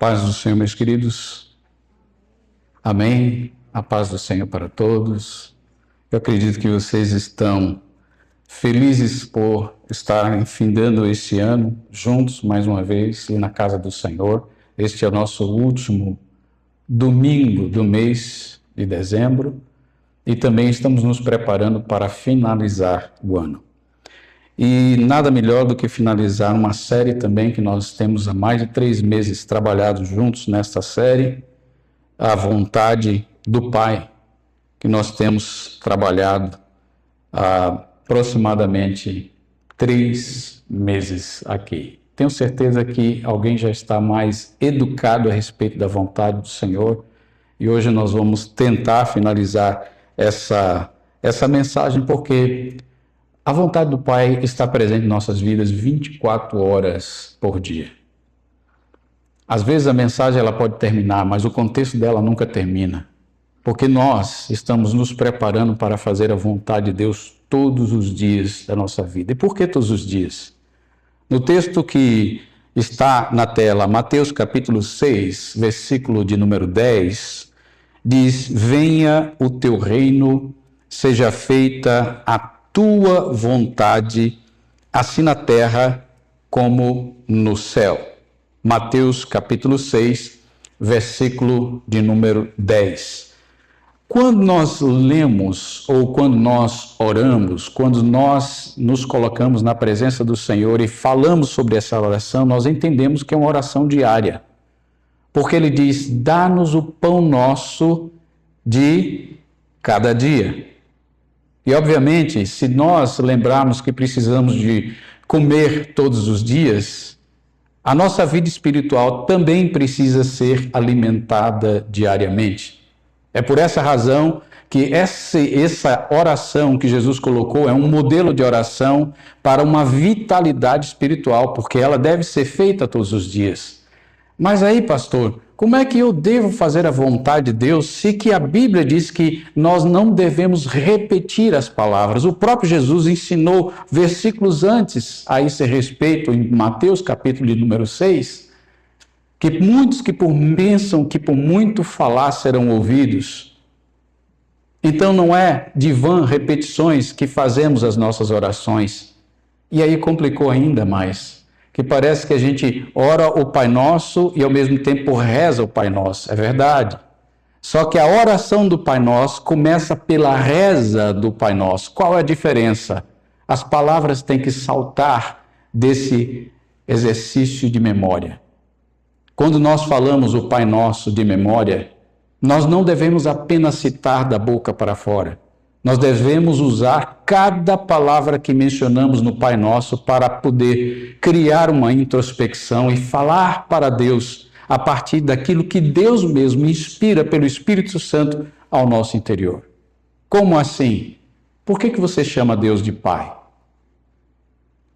paz do Senhor, meus queridos. Amém. A paz do Senhor para todos. Eu acredito que vocês estão felizes por estarem findando esse ano juntos mais uma vez e na casa do Senhor. Este é o nosso último domingo do mês de dezembro e também estamos nos preparando para finalizar o ano. E nada melhor do que finalizar uma série também que nós temos há mais de 3 meses trabalhado juntos nesta série, A Vontade do Pai, que nós temos trabalhado há aproximadamente 3 meses aqui. Tenho certeza que alguém já está mais educado a respeito da vontade do Senhor e hoje nós vamos tentar finalizar essa mensagem porque a vontade do Pai está presente em nossas vidas 24 horas por dia. Às vezes a mensagem ela pode terminar, mas o contexto dela nunca termina. Porque nós estamos nos preparando para fazer a vontade de Deus todos os dias da nossa vida. E por que todos os dias? No texto que está na tela, Mateus capítulo 6, versículo de número 10, diz: venha o teu reino, seja feita a tua vontade, assim na terra como no céu. Mateus capítulo 6, versículo de número 10. Quando nós lemos ou quando nós oramos, quando nós nos colocamos na presença do Senhor e falamos sobre essa oração, nós entendemos que é uma oração diária. Porque ele diz: dá-nos o pão nosso de cada dia. E, obviamente, se nós lembrarmos que precisamos de comer todos os dias, a nossa vida espiritual também precisa ser alimentada diariamente. É por essa razão que essa oração que Jesus colocou é um modelo de oração para uma vitalidade espiritual, porque ela deve ser feita todos os dias. Mas aí, pastor, como é que eu devo fazer a vontade de Deus se que a Bíblia diz que nós não devemos repetir as palavras? O próprio Jesus ensinou versículos antes a esse respeito, em Mateus capítulo de número 6, que muitos que pensam que por muito falar serão ouvidos. Então não é de vã repetições que fazemos as nossas orações. E aí complicou ainda mais. Que parece que a gente ora o Pai Nosso e ao mesmo tempo reza o Pai Nosso. É verdade. Só que a oração do Pai Nosso começa pela reza do Pai Nosso. Qual é a diferença? As palavras têm que saltar desse exercício de memória. Quando nós falamos o Pai Nosso de memória, nós não devemos apenas citar da boca para fora. Nós devemos usar cada palavra que mencionamos no Pai Nosso para poder criar uma introspecção e falar para Deus a partir daquilo que Deus mesmo inspira pelo Espírito Santo ao nosso interior. Como assim? Por que você chama Deus de Pai?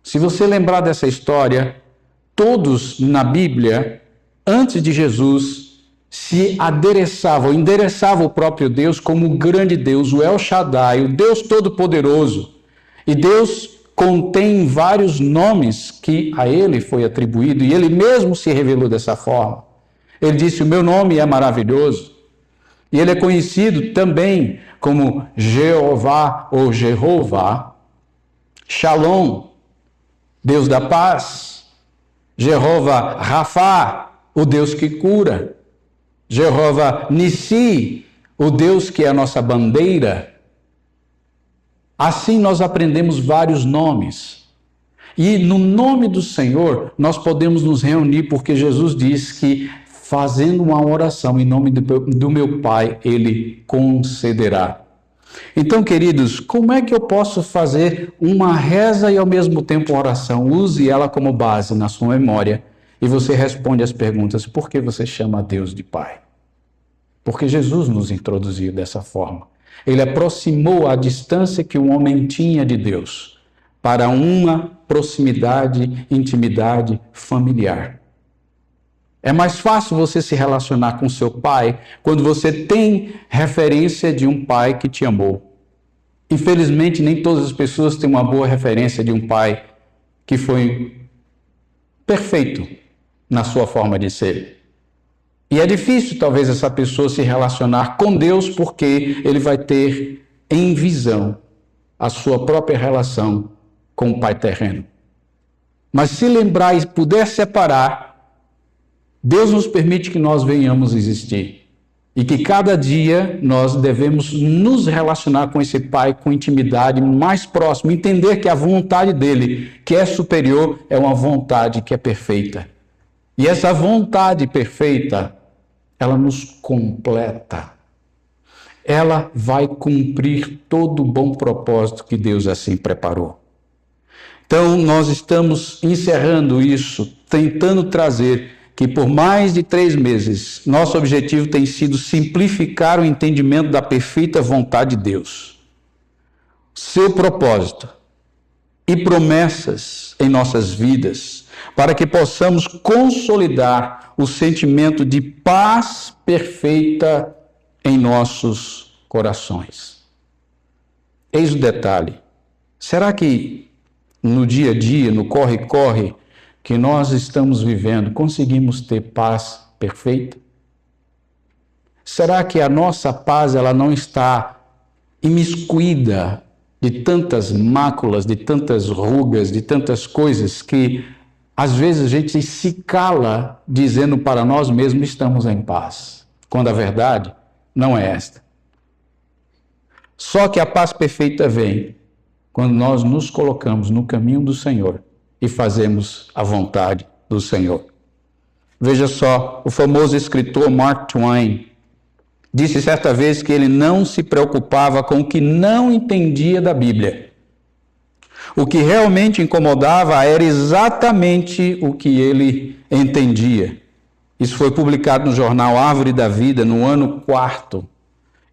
Se você lembrar dessa história, todos na Bíblia, antes de Jesus, se endereçava o próprio Deus como o grande Deus, o El Shaddai, o Deus Todo-Poderoso. E Deus contém vários nomes que a ele foi atribuído, e ele mesmo se revelou dessa forma. Ele disse: o meu nome é maravilhoso. E ele é conhecido também como Jeová ou Jeová, Shalom, Deus da paz, Jeová Rafá, o Deus que cura, Jeová Nissi, o Deus que é a nossa bandeira. Assim nós aprendemos vários nomes. E no nome do Senhor nós podemos nos reunir, porque Jesus diz que fazendo uma oração em nome do meu Pai, Ele concederá. Então, queridos, como é que eu posso fazer uma reza e ao mesmo tempo uma oração? Use ela como base na sua memória. E você responde as perguntas: por que você chama a Deus de Pai? Porque Jesus nos introduziu dessa forma. Ele aproximou a distância que o homem tinha de Deus para uma proximidade, intimidade familiar. É mais fácil você se relacionar com seu pai quando você tem referência de um pai que te amou. Infelizmente, nem todas as pessoas têm uma boa referência de um pai que foi perfeito na sua forma de ser. E é difícil, talvez, essa pessoa se relacionar com Deus, porque ele vai ter em visão a sua própria relação com o Pai terreno. Mas se lembrar e puder separar, Deus nos permite que nós venhamos existir. E que cada dia nós devemos nos relacionar com esse Pai com intimidade mais próxima, entender que a vontade dele, que é superior, é uma vontade que é perfeita. E essa vontade perfeita, ela nos completa. Ela vai cumprir todo o bom propósito que Deus assim preparou. Então, nós estamos encerrando isso, tentando trazer que por mais de 3 meses, nosso objetivo tem sido simplificar o entendimento da perfeita vontade de Deus, seu propósito e promessas em nossas vidas, para que possamos consolidar o sentimento de paz perfeita em nossos corações. Eis o detalhe. Será que no dia a dia, no corre-corre que nós estamos vivendo, conseguimos ter paz perfeita? Será que a nossa paz ela não está imiscuída de tantas máculas, de tantas rugas, de tantas coisas que às vezes a gente se cala dizendo para nós mesmos estamos em paz, quando a verdade não é esta. Só que a paz perfeita vem quando nós nos colocamos no caminho do Senhor e fazemos a vontade do Senhor. Veja só, o famoso escritor Mark Twain disse certa vez que ele não se preocupava com o que não entendia da Bíblia. O que realmente incomodava era exatamente o que ele entendia. Isso foi publicado no jornal Árvore da Vida, no ano 4º,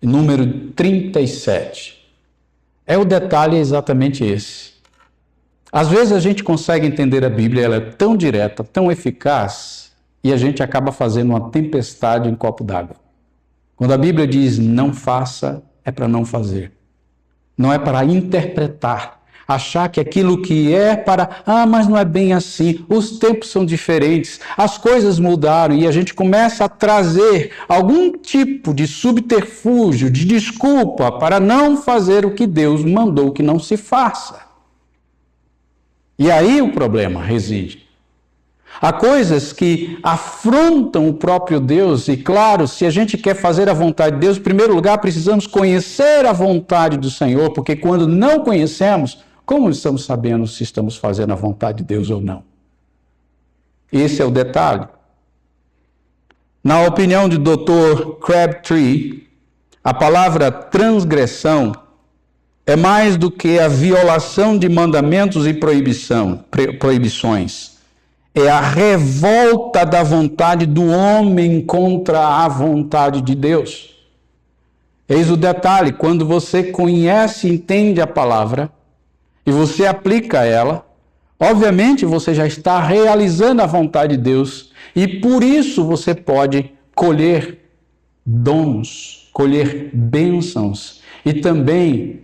número 37. O detalhe é exatamente esse. Às vezes a gente consegue entender a Bíblia, ela é tão direta, tão eficaz, e a gente acaba fazendo uma tempestade em copo d'água. Quando a Bíblia diz não faça, é para não fazer. Não é para interpretar, achar que aquilo que é para, mas não é bem assim, os tempos são diferentes, as coisas mudaram, e a gente começa a trazer algum tipo de subterfúgio, de desculpa para não fazer o que Deus mandou que não se faça. E aí o problema reside. Há coisas que afrontam o próprio Deus, e claro, se a gente quer fazer a vontade de Deus, em primeiro lugar precisamos conhecer a vontade do Senhor, porque quando não conhecemos, como estamos sabendo se estamos fazendo a vontade de Deus ou não? Esse é o detalhe. Na opinião do Dr. Crabtree, a palavra transgressão é mais do que a violação de mandamentos e proibições. É a revolta da vontade do homem contra a vontade de Deus. Eis o detalhe, quando você conhece e entende a palavra, e você aplica ela, obviamente você já está realizando a vontade de Deus, e por isso você pode colher dons, colher bênçãos, e também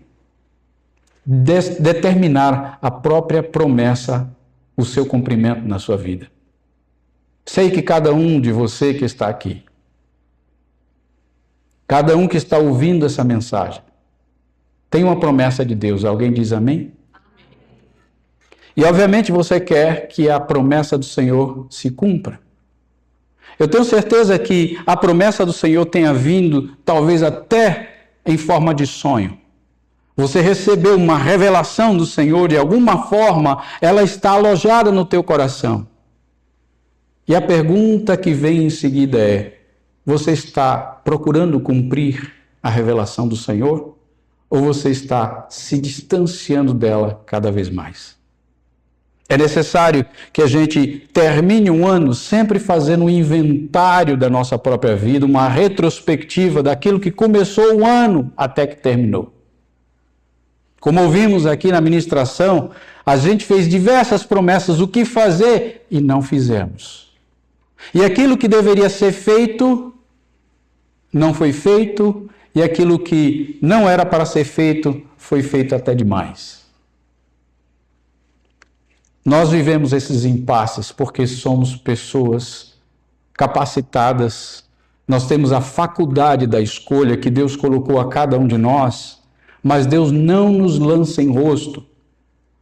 determinar a própria promessa, o seu cumprimento na sua vida. Sei que cada um de você que está aqui, cada um que está ouvindo essa mensagem, tem uma promessa de Deus. Alguém diz amém? E obviamente você quer que a promessa do Senhor se cumpra. Eu tenho certeza que a promessa do Senhor tenha vindo, talvez até em forma de sonho. Você recebeu uma revelação do Senhor, de alguma forma, ela está alojada no teu coração. E a pergunta que vem em seguida é: você está procurando cumprir a revelação do Senhor? Ou você está se distanciando dela cada vez mais? É necessário que a gente termine um ano sempre fazendo um inventário da nossa própria vida, uma retrospectiva daquilo que começou o ano até que terminou. Como ouvimos aqui na ministração, a gente fez diversas promessas, o que fazer, e não fizemos. E aquilo que deveria ser feito, não foi feito, e aquilo que não era para ser feito, foi feito até demais. Nós vivemos esses impasses porque somos pessoas capacitadas Nós temos a faculdade da escolha que Deus colocou a cada um de nós, mas Deus não nos lança em rosto.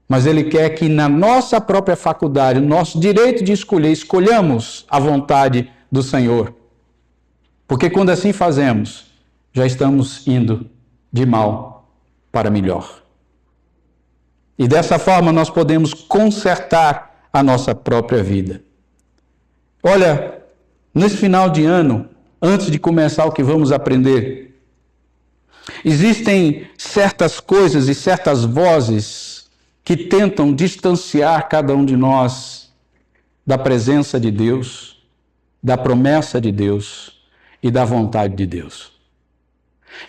Mas Ele quer que na nossa própria faculdade, no nosso direito de escolher, escolhamos a vontade do Senhor. Porque quando assim fazemos, já estamos indo de mal para melhor. E dessa forma nós podemos consertar a nossa própria vida. Olha, nesse final de ano, antes de começar o que vamos aprender, existem certas coisas e certas vozes que tentam distanciar cada um de nós da presença de Deus, da promessa de Deus e da vontade de Deus.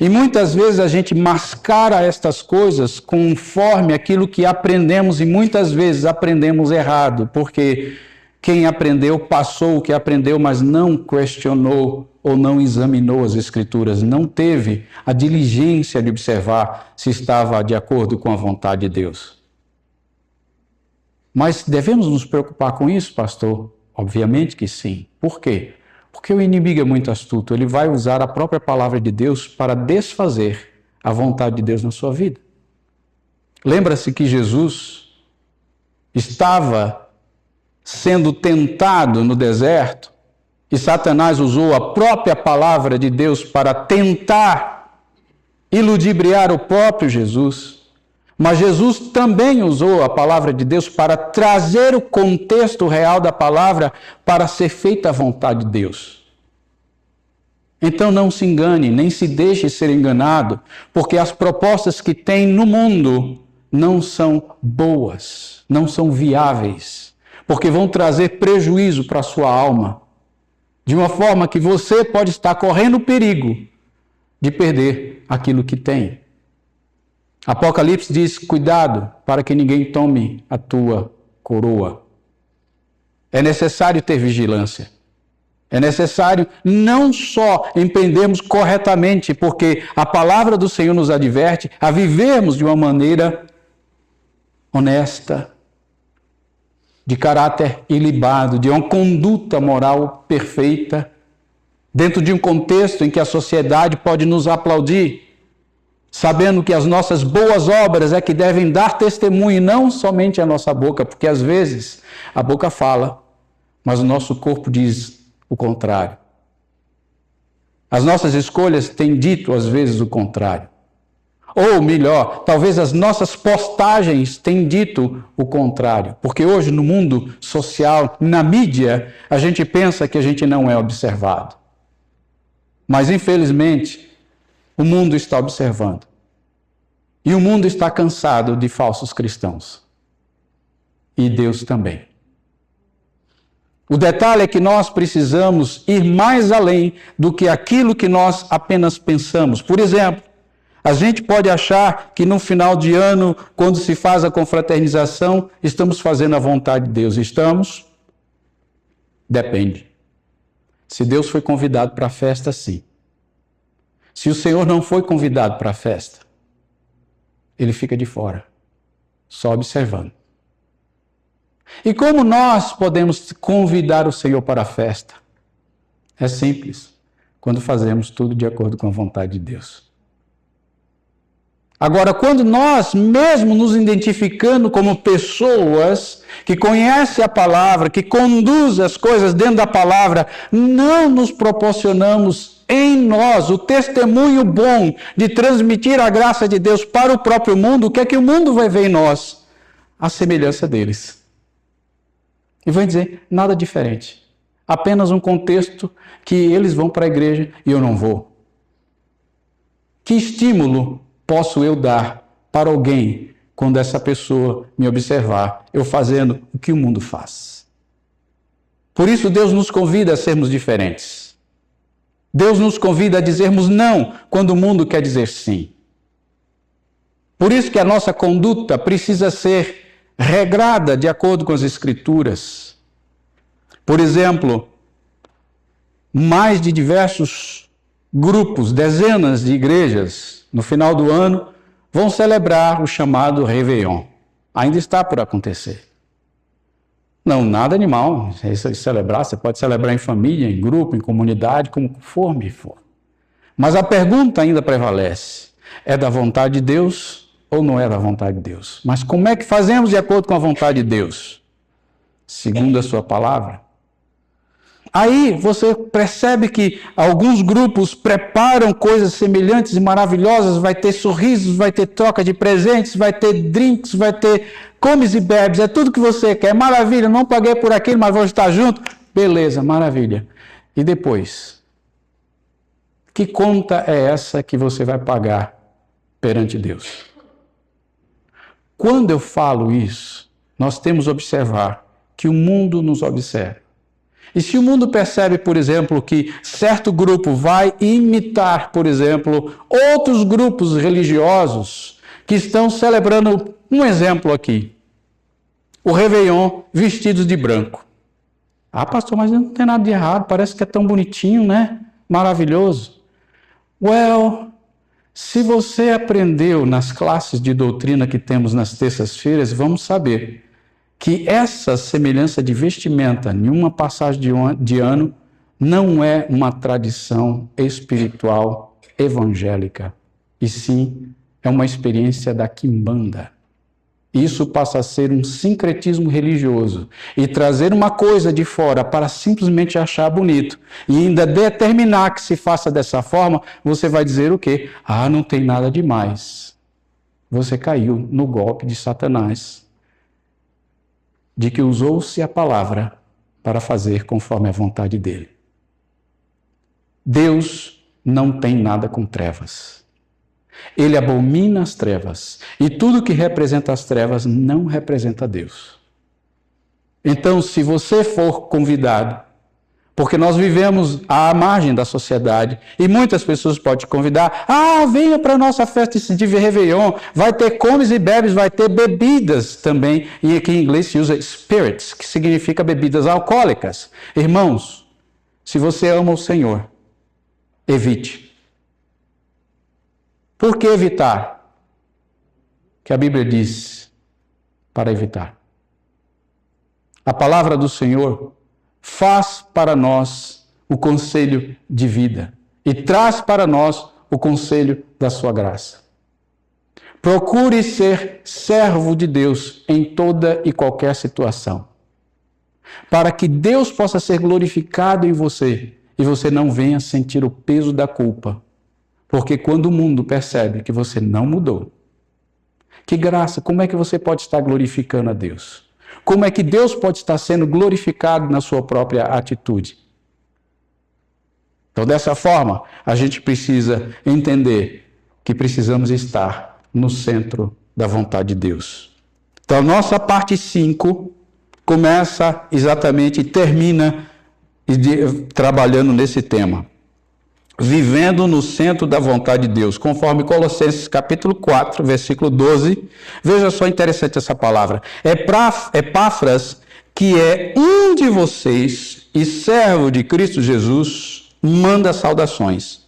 E muitas vezes a gente mascara estas coisas conforme aquilo que aprendemos e muitas vezes aprendemos errado, porque quem aprendeu passou o que aprendeu, mas não questionou ou não examinou as Escrituras, não teve a diligência de observar se estava de acordo com a vontade de Deus. Mas devemos nos preocupar com isso, pastor? Obviamente que sim. Por quê? Porque o inimigo é muito astuto. Ele vai usar a própria palavra de Deus para desfazer a vontade de Deus na sua vida. Lembra-se que Jesus estava sendo tentado no deserto e Satanás usou a própria palavra de Deus para tentar iludibriar o próprio Jesus. Mas Jesus também usou a palavra de Deus para trazer o contexto real da palavra para ser feita a vontade de Deus. Então não se engane, nem se deixe ser enganado, porque as propostas que tem no mundo não são boas, não são viáveis, porque vão trazer prejuízo para a sua alma, de uma forma que você pode estar correndo perigo de perder aquilo que tem. Apocalipse diz, cuidado para que ninguém tome a tua coroa. É necessário ter vigilância. É necessário não só empreendermos corretamente, porque a palavra do Senhor nos adverte a vivermos de uma maneira honesta, de caráter ilibado, de uma conduta moral perfeita, dentro de um contexto em que a sociedade pode nos aplaudir, sabendo que as nossas boas obras é que devem dar testemunho, não somente a nossa boca, porque às vezes a boca fala, mas o nosso corpo diz o contrário. As nossas escolhas têm dito às vezes o contrário. Ou melhor, talvez as nossas postagens tenham dito o contrário, porque hoje no mundo social, na mídia, a gente pensa que a gente não é observado. Mas infelizmente, o mundo está observando. E o mundo está cansado de falsos cristãos. E Deus também. O detalhe é que nós precisamos ir mais além do que aquilo que nós apenas pensamos. Por exemplo, a gente pode achar que no final de ano, quando se faz a confraternização, estamos fazendo a vontade de Deus. Estamos? Depende. Se Deus foi convidado para a festa, sim. Se o Senhor não foi convidado para a festa, ele fica de fora, só observando. E como nós podemos convidar o Senhor para a festa? É simples, quando fazemos tudo de acordo com a vontade de Deus. Agora, quando nós, mesmo nos identificando como pessoas que conhecem a palavra, que conduzem as coisas dentro da palavra, não nos proporcionamos em nós o testemunho bom de transmitir a graça de Deus para o próprio mundo, o que é que o mundo vai ver em nós? A semelhança deles. E vai dizer, nada diferente. Apenas um contexto que eles vão para a igreja e eu não vou. Que estímulo posso eu dar para alguém quando essa pessoa me observar, eu fazendo o que o mundo faz? Por isso Deus nos convida a sermos diferentes. Deus nos convida a dizermos não quando o mundo quer dizer sim. Por isso que a nossa conduta precisa ser regrada de acordo com as Escrituras. Por exemplo, mais de diversos grupos, dezenas de igrejas, no final do ano, vão celebrar o chamado Réveillon. Ainda está por acontecer. Não, nada animal. Celebrar, você pode celebrar em família, em grupo, em comunidade, como conforme for. Mas a pergunta ainda prevalece: é da vontade de Deus ou não é da vontade de Deus? Mas como é que fazemos de acordo com a vontade de Deus? Segundo a sua palavra. Aí você percebe que alguns grupos preparam coisas semelhantes e maravilhosas, vai ter sorrisos, vai ter troca de presentes, vai ter drinks, vai ter comes e bebes, é tudo que você quer, maravilha, não paguei por aquilo, mas vou estar junto, beleza, maravilha. E depois? Que conta é essa que você vai pagar perante Deus? Quando eu falo isso, nós temos que observar que o mundo nos observa. E se o mundo percebe, por exemplo, que certo grupo vai imitar, por exemplo, outros grupos religiosos que estão celebrando, um exemplo aqui, o Réveillon vestidos de branco. Ah, pastor, mas não tem nada de errado, parece que é tão bonitinho, né? Maravilhoso. Well, se você aprendeu nas classes de doutrina que temos nas terças-feiras, vamos saber que essa semelhança de vestimenta em uma passagem de ano não é uma tradição espiritual evangélica, e sim é uma experiência da quimbanda. Isso passa a ser um sincretismo religioso e trazer uma coisa de fora para simplesmente achar bonito e ainda determinar que se faça dessa forma, você vai dizer o quê? Ah, não tem nada demais. Você caiu no golpe de Satanás, de que usou-se a palavra para fazer conforme a vontade dele. Deus não tem nada com trevas. Ele abomina as trevas. E tudo que representa as trevas não representa Deus. Então, se você for convidado, porque nós vivemos à margem da sociedade, e muitas pessoas podem te convidar, venha para a nossa festa de Réveillon, vai ter comes e bebes, vai ter bebidas também, e aqui em inglês se usa spirits, que significa bebidas alcoólicas. Irmãos, se você ama o Senhor, evite. Por que evitar? Que a Bíblia diz para evitar. A palavra do Senhor faz para nós o conselho de vida e traz para nós o conselho da sua graça. Procure ser servo de Deus em toda e qualquer situação, para que Deus possa ser glorificado em você e você não venha sentir o peso da culpa. Porque quando o mundo percebe que você não mudou, que graça, como é que você pode estar glorificando a Deus? Como é que Deus pode estar sendo glorificado na sua própria atitude? Então, dessa forma, a gente precisa entender que precisamos estar no centro da vontade de Deus. Então, a nossa parte 5 começa exatamente e termina trabalhando nesse tema. Vivendo no centro da vontade de Deus, conforme Colossenses capítulo 4, versículo 12. Veja só interessante essa palavra. Epáfras, que é um de vocês e servo de Cristo Jesus, manda saudações.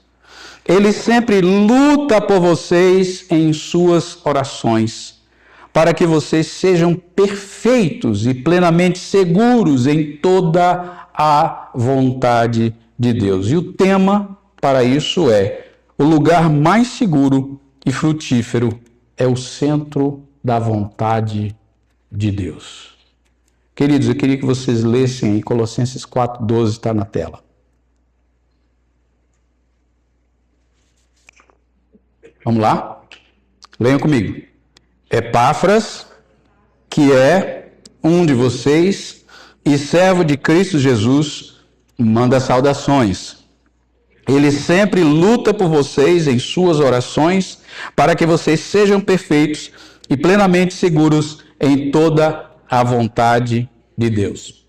Ele sempre luta por vocês em suas orações, para que vocês sejam perfeitos e plenamente seguros em toda a vontade de Deus. E o tema para isso o lugar mais seguro e frutífero é o centro da vontade de Deus. Queridos, eu queria que vocês lessem em Colossenses 4:12, está na tela. Vamos lá? Leiam comigo. Epáfras, que é um de vocês e servo de Cristo Jesus, manda saudações. Ele sempre luta por vocês em suas orações, para que vocês sejam perfeitos e plenamente seguros em toda a vontade de Deus.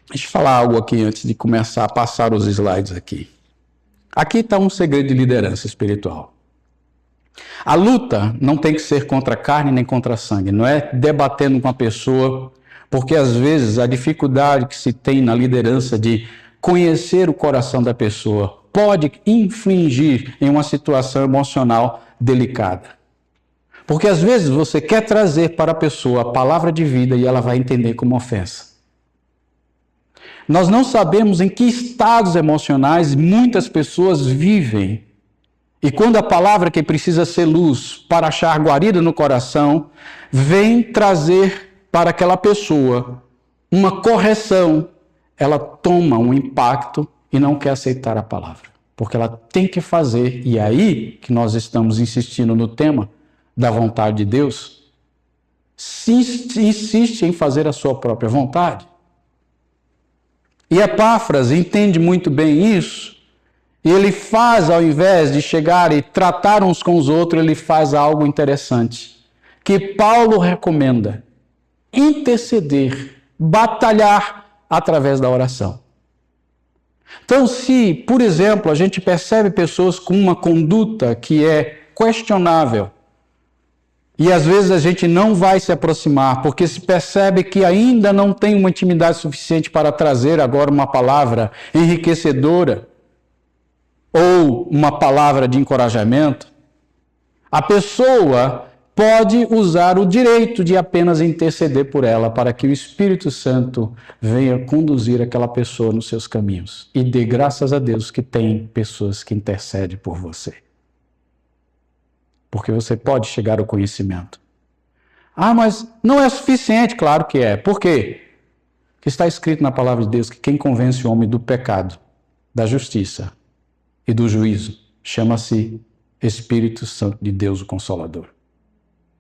Deixa eu falar algo aqui antes de começar a passar os slides aqui. Aqui está um segredo de liderança espiritual. A luta não tem que ser contra a carne nem contra a sangue, não é debatendo com a pessoa, porque às vezes a dificuldade que se tem na liderança de conhecer o coração da pessoa pode infligir em uma situação emocional delicada. Porque às vezes você quer trazer para a pessoa a palavra de vida e ela vai entender como ofensa. Nós não sabemos em que estados emocionais muitas pessoas vivem. E quando a palavra que precisa ser luz para achar guarida no coração, vem trazer para aquela pessoa uma correção, ela toma um impacto e não quer aceitar a palavra. Porque ela tem que fazer, e é aí que nós estamos insistindo no tema da vontade de Deus, insiste em fazer a sua própria vontade. E Epáfras entende muito bem isso, e ele faz, ao invés de chegar e tratar uns com os outros, ele faz algo interessante, que Paulo recomenda: interceder, batalhar através da oração. Então, se, por exemplo, a gente percebe pessoas com uma conduta que é questionável, e às vezes a gente não vai se aproximar, porque se percebe que ainda não tem uma intimidade suficiente para trazer agora uma palavra enriquecedora, ou uma palavra de encorajamento, a pessoa pode usar o direito de apenas interceder por ela, para que o Espírito Santo venha conduzir aquela pessoa nos seus caminhos. E dê graças a Deus que tem pessoas que intercedem por você. Porque você pode chegar ao conhecimento. Ah, mas não é suficiente. Claro que é. Por quê? Porque está escrito na palavra de Deus que quem convence o homem do pecado, da justiça e do juízo, chama-se Espírito Santo de Deus, o Consolador.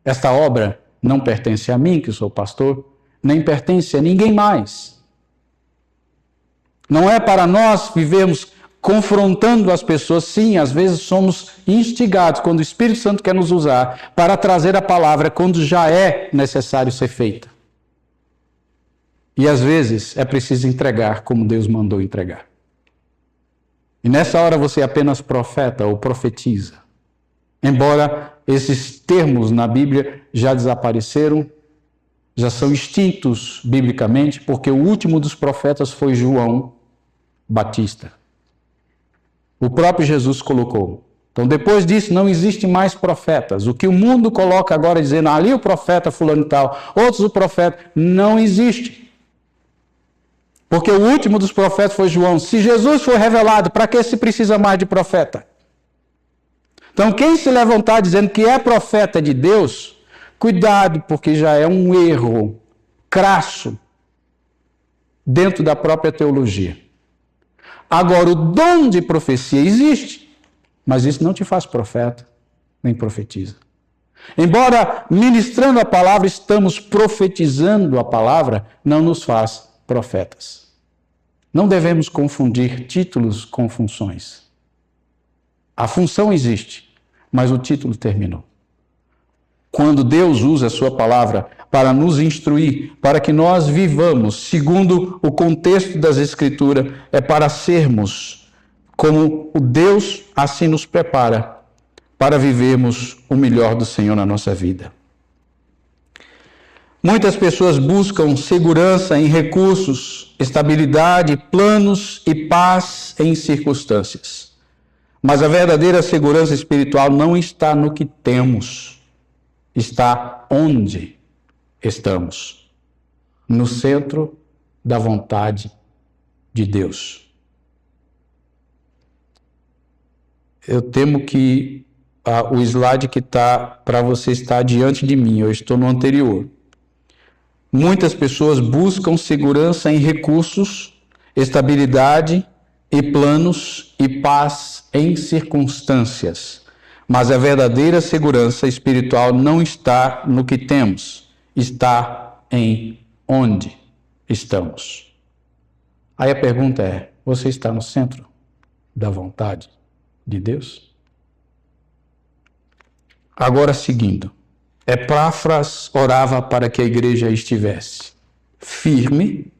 Esta obra não pertence a mim, que sou pastor, nem pertence a ninguém mais. Não é para nós vivermos confrontando as pessoas. Sim, às vezes somos instigados, quando o Espírito Santo quer nos usar, para trazer a palavra quando já é necessário ser feita. E às vezes é preciso entregar como Deus mandou entregar. E nessa hora você é apenas profeta ou profetiza. Embora esses termos na Bíblia já desapareceram, já são extintos biblicamente, porque o último dos profetas foi João Batista. O próprio Jesus colocou. Então, depois disso, não existe mais profetas. O que o mundo coloca agora dizendo, ali o profeta fulano e tal, outros o profeta, não existe. Porque o último dos profetas foi João. Se Jesus foi revelado, para que se precisa mais de profeta? Então, quem se levantar dizendo que é profeta de Deus, cuidado, porque já é um erro crasso dentro da própria teologia. Agora, o dom de profecia existe, mas isso não te faz profeta, nem profetiza. Embora ministrando a palavra, estamos profetizando a palavra, não nos faz profetas. Não devemos confundir títulos com funções. A função existe, mas o título terminou. Quando Deus usa a sua palavra para nos instruir, para que nós vivamos, segundo o contexto das Escrituras, é para sermos como o Deus assim nos prepara, para vivermos o melhor do Senhor na nossa vida. Muitas pessoas buscam segurança em recursos, estabilidade, planos e paz em circunstâncias. Mas a verdadeira segurança espiritual não está no que temos, está onde estamos, no centro da vontade de Deus. Eu temo que o slide que está para você está diante de mim, eu estou no anterior. Muitas pessoas buscam segurança em recursos, estabilidade e planos e paz em circunstâncias. Mas a verdadeira segurança espiritual não está no que temos, está em onde estamos. Aí a pergunta é, você está no centro da vontade de Deus? Agora, seguindo, Epáfras orava para que a igreja estivesse firme,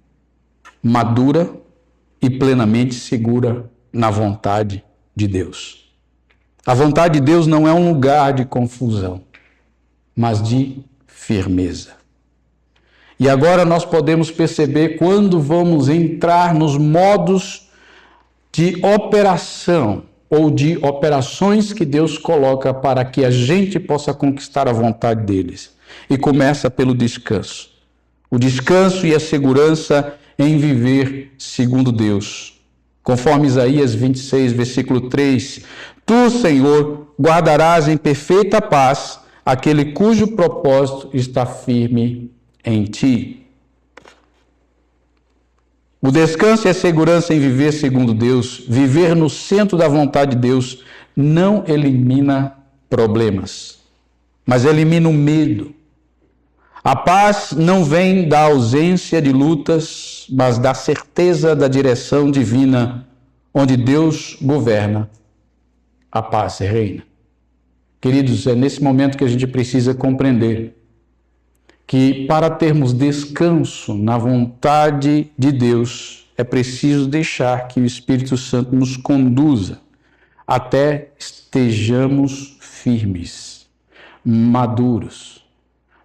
madura e plenamente segura na vontade de Deus. A vontade de Deus não é um lugar de confusão, mas de firmeza. E agora nós podemos perceber quando vamos entrar nos modos de operação ou de operações que Deus coloca para que a gente possa conquistar a vontade deles. E começa pelo descanso. O descanso e a segurança em viver segundo Deus. Conforme Isaías 26, versículo 3, Tu, Senhor, guardarás em perfeita paz aquele cujo propósito está firme em ti. O descanso e a segurança em viver segundo Deus, viver no centro da vontade de Deus, não elimina problemas, mas elimina o medo. A paz não vem da ausência de lutas, mas da certeza da direção divina, onde Deus governa, a paz reina. Queridos, é nesse momento que a gente precisa compreender que para termos descanso na vontade de Deus, é preciso deixar que o Espírito Santo nos conduza até estejamos firmes, maduros,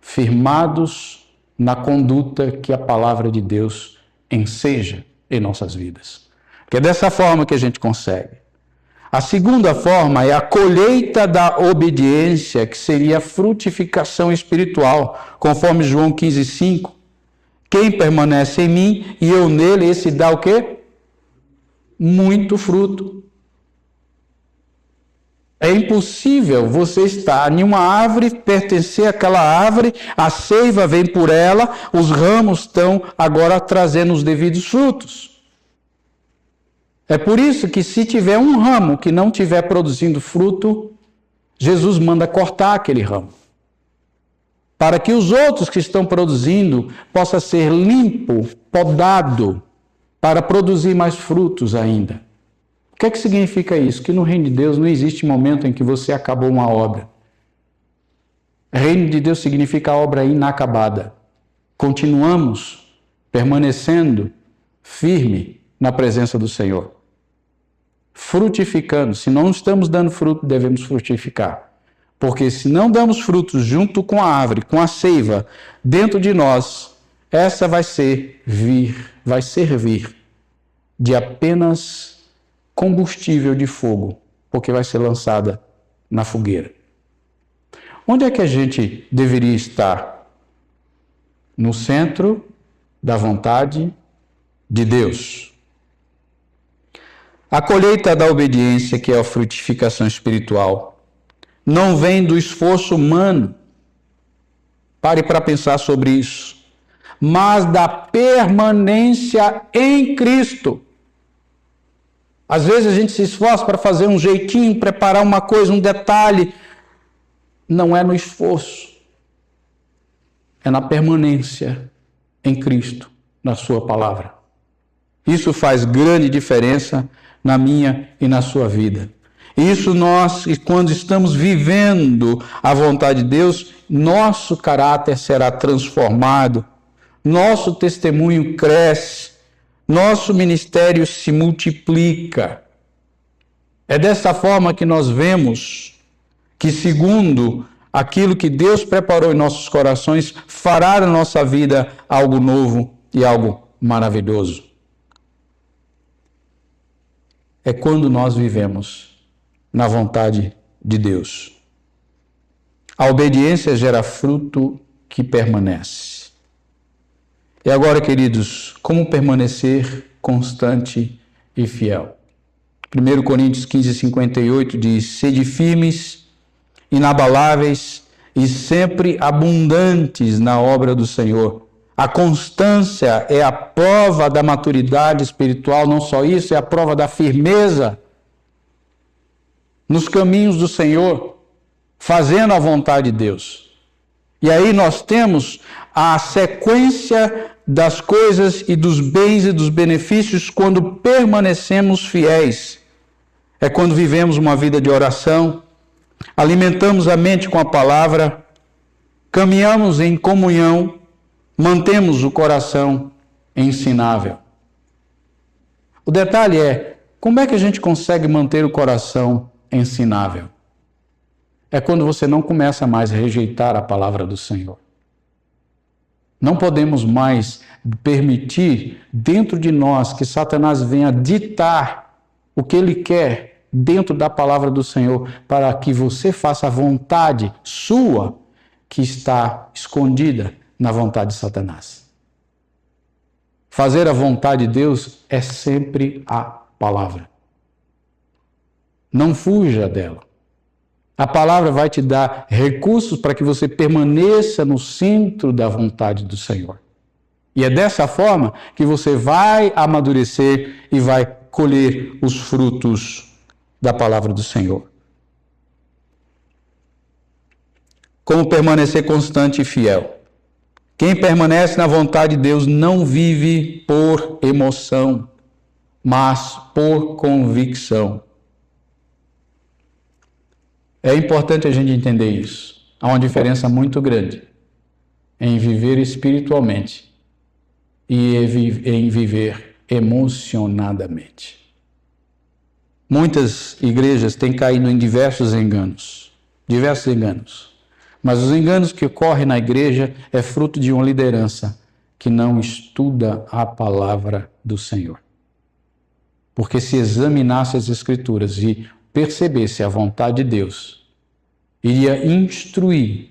firmados na conduta que a palavra de Deus enseja em nossas vidas. Que é dessa forma que a gente consegue. A segunda forma é a colheita da obediência, que seria a frutificação espiritual, conforme João 15,5. Quem permanece em mim e eu nele, esse dá o quê? Muito fruto. É impossível você estar em uma árvore, pertencer àquela árvore, a seiva vem por ela, os ramos estão agora trazendo os devidos frutos. É por isso que se tiver um ramo que não estiver produzindo fruto, Jesus manda cortar aquele ramo. Para que os outros que estão produzindo possam ser limpo, podado, para produzir mais frutos ainda. O que é que significa isso? Que no reino de Deus não existe momento em que você acabou uma obra. O reino de Deus significa a obra inacabada. Continuamos permanecendo firme na presença do Senhor. Frutificando. Se não estamos dando fruto, devemos frutificar. Porque se não damos frutos junto com a árvore, com a seiva, dentro de nós, essa vai servir de apenas combustível de fogo, porque vai ser lançada na fogueira. Onde é que a gente deveria estar? No centro da vontade de Deus. A colheita da obediência, que é a frutificação espiritual, não vem do esforço humano. Pare para pensar sobre isso. Mas da permanência em Cristo. Às vezes a gente se esforça para fazer um jeitinho, preparar uma coisa, um detalhe. Não é no esforço. É na permanência em Cristo, na sua palavra. Isso faz grande diferença na minha e na sua vida. Isso nós, quando estamos vivendo a vontade de Deus, nosso caráter será transformado, nosso testemunho cresce, nosso ministério se multiplica. É dessa forma que nós vemos que, segundo aquilo que Deus preparou em nossos corações, fará na nossa vida algo novo e algo maravilhoso. É quando nós vivemos na vontade de Deus. A obediência gera fruto que permanece. E agora, queridos, como permanecer constante e fiel? 1 Coríntios 15:58 diz: sede firmes, inabaláveis e sempre abundantes na obra do Senhor. A constância é a prova da maturidade espiritual, não só isso, é a prova da firmeza nos caminhos do Senhor, fazendo a vontade de Deus. E aí nós temos a sequência das coisas e dos bens e dos benefícios quando permanecemos fiéis. É quando vivemos uma vida de oração, alimentamos a mente com a palavra, caminhamos em comunhão, mantemos o coração ensinável. O detalhe é, como é que a gente consegue manter o coração ensinável? É quando você não começa mais a rejeitar a palavra do Senhor. Não podemos mais permitir dentro de nós que Satanás venha ditar o que ele quer dentro da palavra do Senhor, para que você faça a vontade sua, que está escondida na vontade de Satanás. Fazer a vontade de Deus é sempre a palavra. Não fuja dela. A palavra vai te dar recursos para que você permaneça no centro da vontade do Senhor. E é dessa forma que você vai amadurecer e vai colher os frutos da palavra do Senhor. Como permanecer constante e fiel? Quem permanece na vontade de Deus não vive por emoção, mas por convicção. É importante a gente entender isso. Há uma diferença muito grande em viver espiritualmente e em viver emocionadamente. Muitas igrejas têm caído em diversos enganos. Mas os enganos que ocorrem na igreja é fruto de uma liderança que não estuda a palavra do Senhor. Porque se examinasse as Escrituras e percebesse a vontade de Deus, iria instruir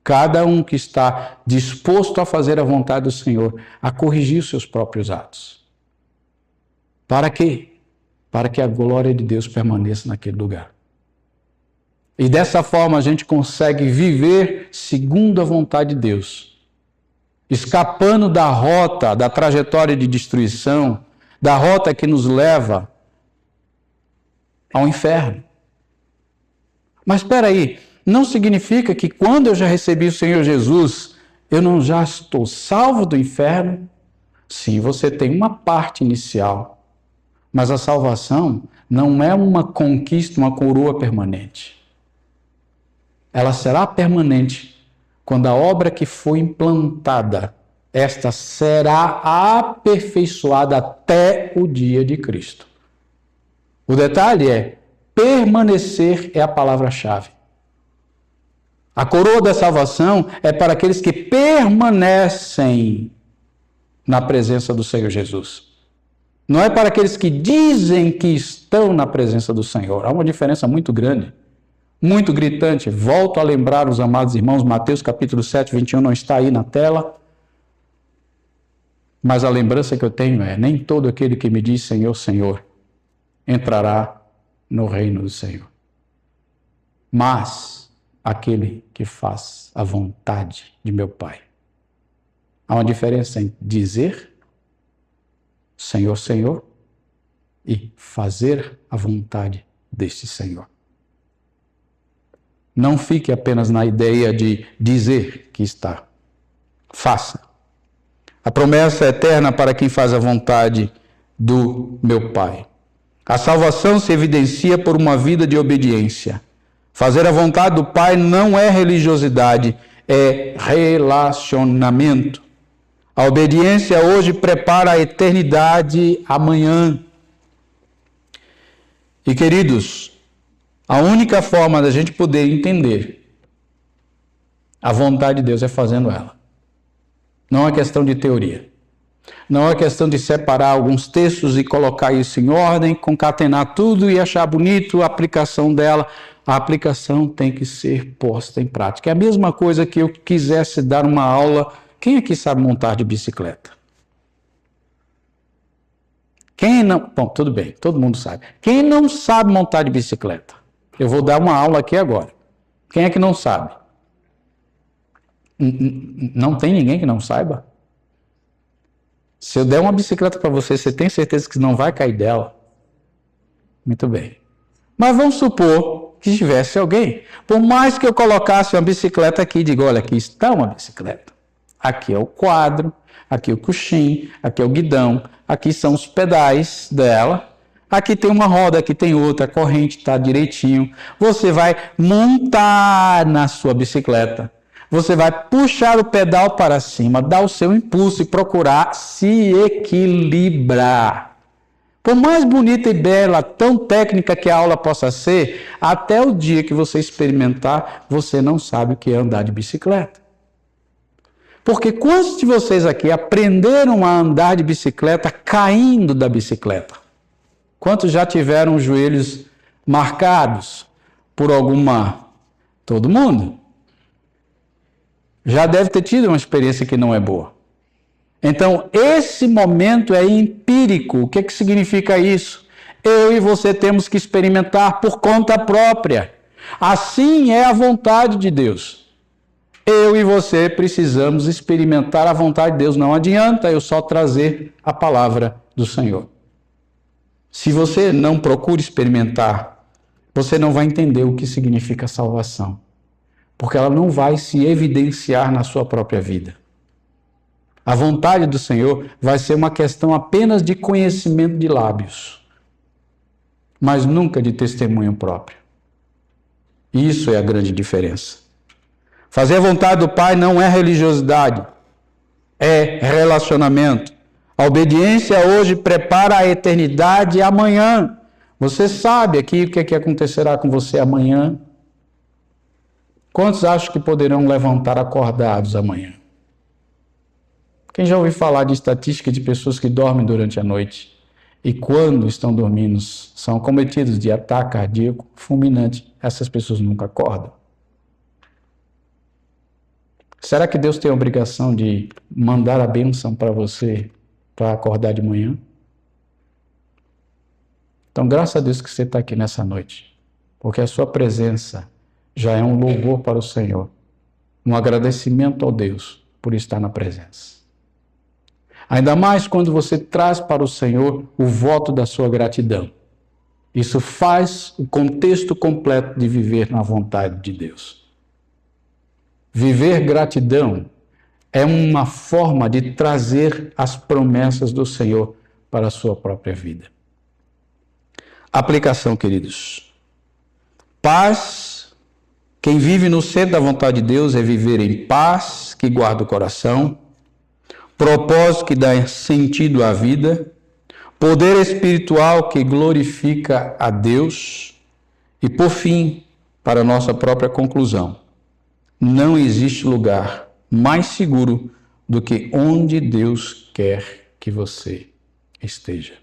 cada um que está disposto a fazer a vontade do Senhor a corrigir os seus próprios atos. Para quê? Para que a glória de Deus permaneça naquele lugar. E dessa forma a gente consegue viver segundo a vontade de Deus, escapando da rota, da trajetória de destruição, da rota que nos leva ao inferno. Mas espera aí, não significa que quando eu já recebi o Senhor Jesus, eu não já estou salvo do inferno? Sim, você tem uma parte inicial, mas a salvação não é uma conquista, uma coroa permanente. Ela será permanente quando a obra que foi implantada, esta será aperfeiçoada até o dia de Cristo. O detalhe é, permanecer é a palavra-chave. A coroa da salvação é para aqueles que permanecem na presença do Senhor Jesus. Não é para aqueles que dizem que estão na presença do Senhor. Há uma diferença muito grande. Muito gritante. Volto a lembrar os amados irmãos, Mateus capítulo 7, 21, não está aí na tela. Mas a lembrança que eu tenho é, nem todo aquele que me diz Senhor, Senhor, entrará no reino do Senhor. Mas aquele que faz a vontade de meu Pai. Há uma diferença em dizer Senhor, Senhor e fazer a vontade deste Senhor. Não fique apenas na ideia de dizer que está. Faça. A promessa é eterna para quem faz a vontade do meu Pai. A salvação se evidencia por uma vida de obediência. Fazer a vontade do Pai não é religiosidade, é relacionamento. A obediência hoje prepara a eternidade amanhã. E queridos, a única forma da gente poder entender a vontade de Deus é fazendo ela. Não é questão de teoria. Não é questão de separar alguns textos e colocar isso em ordem, concatenar tudo e achar bonito a aplicação dela. A aplicação tem que ser posta em prática. É a mesma coisa que eu quisesse dar uma aula. Quem aqui sabe montar de bicicleta? Quem não... Bom, tudo bem, todo mundo sabe. Quem não sabe montar de bicicleta? Eu vou dar uma aula aqui agora. Quem é que não sabe? Não tem ninguém que não saiba? Se eu der uma bicicleta para você, você tem certeza que não vai cair dela? Muito bem. Mas vamos supor que tivesse alguém. Por mais que eu colocasse uma bicicleta aqui, digo, olha, aqui está uma bicicleta. Aqui é o quadro, aqui é o coxim, aqui é o guidão, aqui são os pedais dela. Aqui tem uma roda, aqui tem outra, a corrente está direitinho. Você vai montar na sua bicicleta. Você vai puxar o pedal para cima, dar o seu impulso e procurar se equilibrar. Por mais bonita e bela, tão técnica que a aula possa ser, até o dia que você experimentar, você não sabe o que é andar de bicicleta. Porque quantos de vocês aqui aprenderam a andar de bicicleta caindo da bicicleta? Quantos já tiveram os joelhos marcados por alguma... Todo mundo já deve ter tido uma experiência que não é boa. Então, esse momento é empírico. O que significa isso? Eu e você temos que experimentar por conta própria. Assim é a vontade de Deus. Eu e você precisamos experimentar a vontade de Deus. Não adianta eu só trazer a palavra do Senhor. Se você não procura experimentar, você não vai entender o que significa salvação. Porque ela não vai se evidenciar na sua própria vida. A vontade do Senhor vai ser uma questão apenas de conhecimento de lábios, mas nunca de testemunho próprio. Isso é a grande diferença. Fazer a vontade do Pai não é religiosidade, é relacionamento. A obediência hoje prepara a eternidade amanhã. Você sabe aqui o que acontecerá com você amanhã? Quantos acham que poderão levantar acordados amanhã? Quem já ouviu falar de estatística de pessoas que dormem durante a noite e quando estão dormindo são acometidos de ataque cardíaco fulminante? Essas pessoas nunca acordam. Será que Deus tem a obrigação de mandar a bênção para você para acordar de manhã? Então, graças a Deus que você está aqui nessa noite, porque a sua presença já é um louvor para o Senhor, um agradecimento ao Deus por estar na presença. Ainda mais quando você traz para o Senhor o voto da sua gratidão. Isso faz o contexto completo de viver na vontade de Deus. Viver gratidão é uma forma de trazer as promessas do Senhor para a sua própria vida. Aplicação, queridos. Paz. Quem vive no centro da vontade de Deus é viver em paz, que guarda o coração. Propósito que dá sentido à vida, poder espiritual que glorifica a Deus e, por fim, para a nossa própria conclusão, não existe lugar mais seguro do que onde Deus quer que você esteja.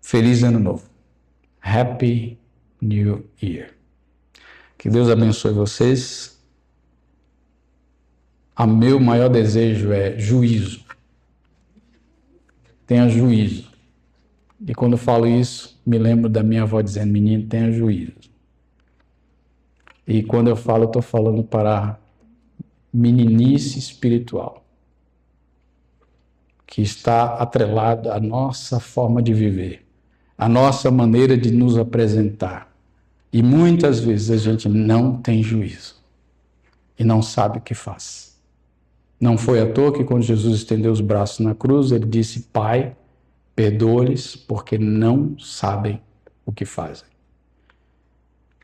Feliz Ano Novo. Happy New Year. Que Deus abençoe vocês. O meu maior desejo é juízo. Tenha juízo. E quando eu falo isso, me lembro da minha avó dizendo, menino, tenha juízo. E quando eu falo, eu estou falando para meninice espiritual, que está atrelado à nossa forma de viver, à nossa maneira de nos apresentar. E muitas vezes a gente não tem juízo e não sabe o que faz. Não foi à toa que quando Jesus estendeu os braços na cruz, ele disse, Pai, perdoa-lhes porque não sabem o que fazem.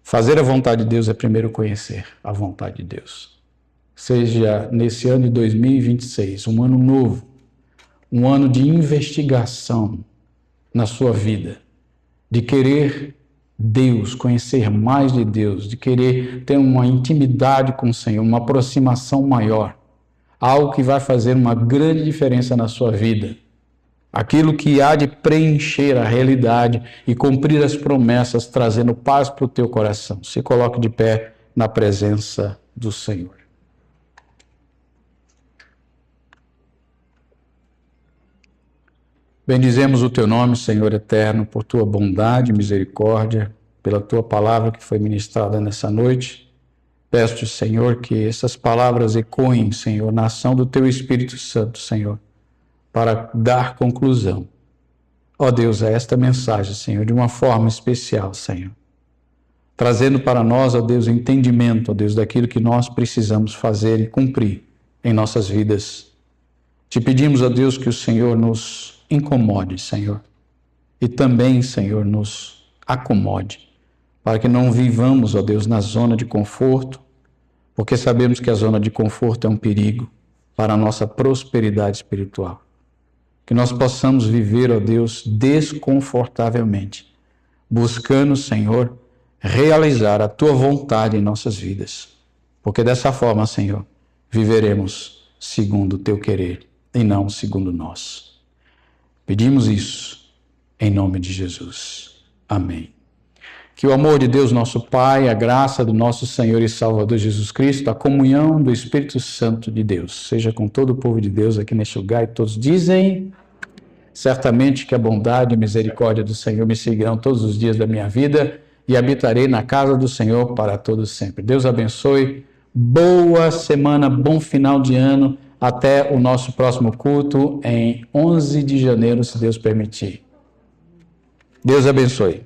Fazer a vontade de Deus é primeiro conhecer a vontade de Deus. Seja nesse ano de 2026, um ano novo, um ano de investigação na sua vida, de querer Deus, conhecer mais de Deus, de querer ter uma intimidade com o Senhor, uma aproximação maior. Algo que vai fazer uma grande diferença na sua vida. Aquilo que há de preencher a realidade e cumprir as promessas, trazendo paz para o teu coração. Se coloque de pé na presença do Senhor. Bendizemos o teu nome, Senhor eterno, por tua bondade e misericórdia, pela tua palavra que foi ministrada nessa noite. Peço-te, Senhor, que essas palavras ecoem, Senhor, na ação do Teu Espírito Santo, Senhor, para dar conclusão, ó Deus, a esta mensagem, Senhor, de uma forma especial, Senhor. Trazendo para nós, ó Deus, entendimento, ó Deus, daquilo que nós precisamos fazer e cumprir em nossas vidas. Te pedimos, ó Deus, que o Senhor nos incomode, Senhor, e também, Senhor, nos acomode, para que não vivamos, ó Deus, na zona de conforto, porque sabemos que a zona de conforto é um perigo para a nossa prosperidade espiritual. Que nós possamos viver, ó Deus, desconfortavelmente, buscando, Senhor, realizar a Tua vontade em nossas vidas. Porque dessa forma, Senhor, viveremos segundo o Teu querer e não segundo nós. Pedimos isso em nome de Jesus. Amém. Que o amor de Deus, nosso Pai, a graça do nosso Senhor e Salvador Jesus Cristo, a comunhão do Espírito Santo de Deus, seja com todo o povo de Deus aqui neste lugar. E todos dizem, certamente que a bondade e a misericórdia do Senhor me seguirão todos os dias da minha vida e habitarei na casa do Senhor para todos sempre. Deus abençoe, boa semana, bom final de ano, até o nosso próximo culto em 11 de janeiro, se Deus permitir. Deus abençoe.